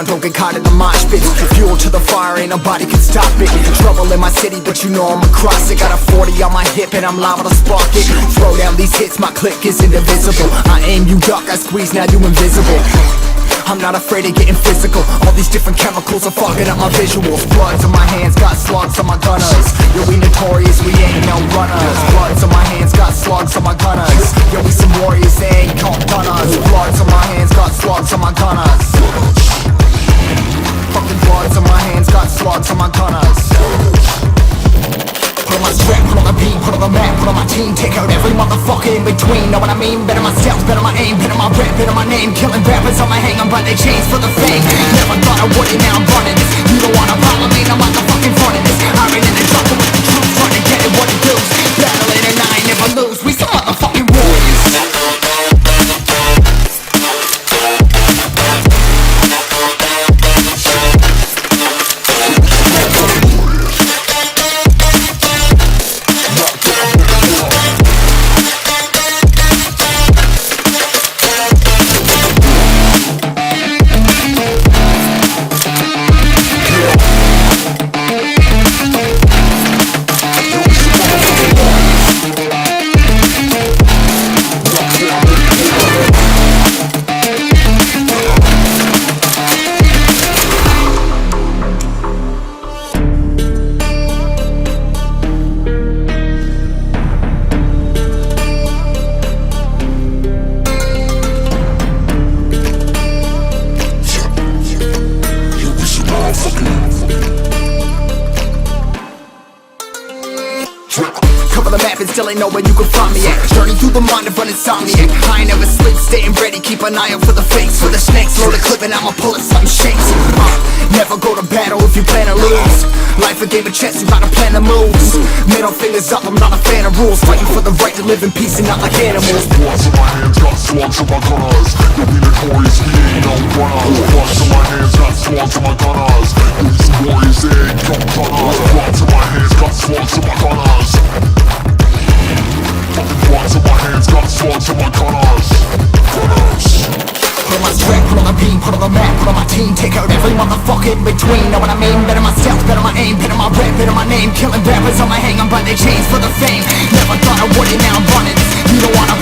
ground, don't get caught in the mosh pit. Fuel to the fire, ain't nobody can stop it. Trouble in my city, but you know I'm across it. Got a 40 on my hip and I'm liable to spark it. Throw down these hits, my click is indivisible. I aim, you duck, I squeeze, now you invisible. I'm not afraid of getting physical. All these different chemicals are fucking up my visuals. Bloods on my hands, got slugs on my gunners. Yo, we notorious, we ain't no runners. Bloods on my hands, got slugs on my gunners. Yo, we some warriors, they ain't called gunners. Bloods on my hands, got slugs on my gunners. Fucking bloods on my hands, got slugs on my gunners. Put on my strap, put on the beat, put on the map, put on my team. Take out every motherfucker in between. Know what I mean? Better myself, better my aim, better my rap, better my name. Killing rappers on my hang, I'm by their chains for the fame. Never thought I would it, now I'm running this. You don't wanna follow me, I'm on the fucking front of this. Iron in the jungle with the troops, trying to get it what it does. Battling and I never lose, we some motherfucking warriors. Cover the map and still ain't know where you can find me at. Journey through the mind of an insomniac. I ain't never sleep, staying ready, keep an eye out for the fakes. For the snakes, load a clip and I'ma pull it, something shakes. Never go to battle if you plan to lose. Life a game of chess, you gotta plan the moves. Middle fingers up, I'm not a fan of rules. Fighting for the right to live in peace and not like animals. Bloods in my hands, got slugs on my gunners. Yo, we notorious, we ain't no runners. Bloods in my hands, got slugs on my gunners. Yo, we some warriors, they ain't no gunners. Bloods in my hands, got slugs on my gunners. Fucking bloods in my hands, got slugs on my gunners. Put on my strap, put on the beam, put on the map, put on my team. Take out every motherfucker in between. Know what I mean? Better myself, better my aim, better my rap, better my name. Killing rappers on my hang, I'm by their chains for the fame. Never thought I would it, now I'm running. You don't wanna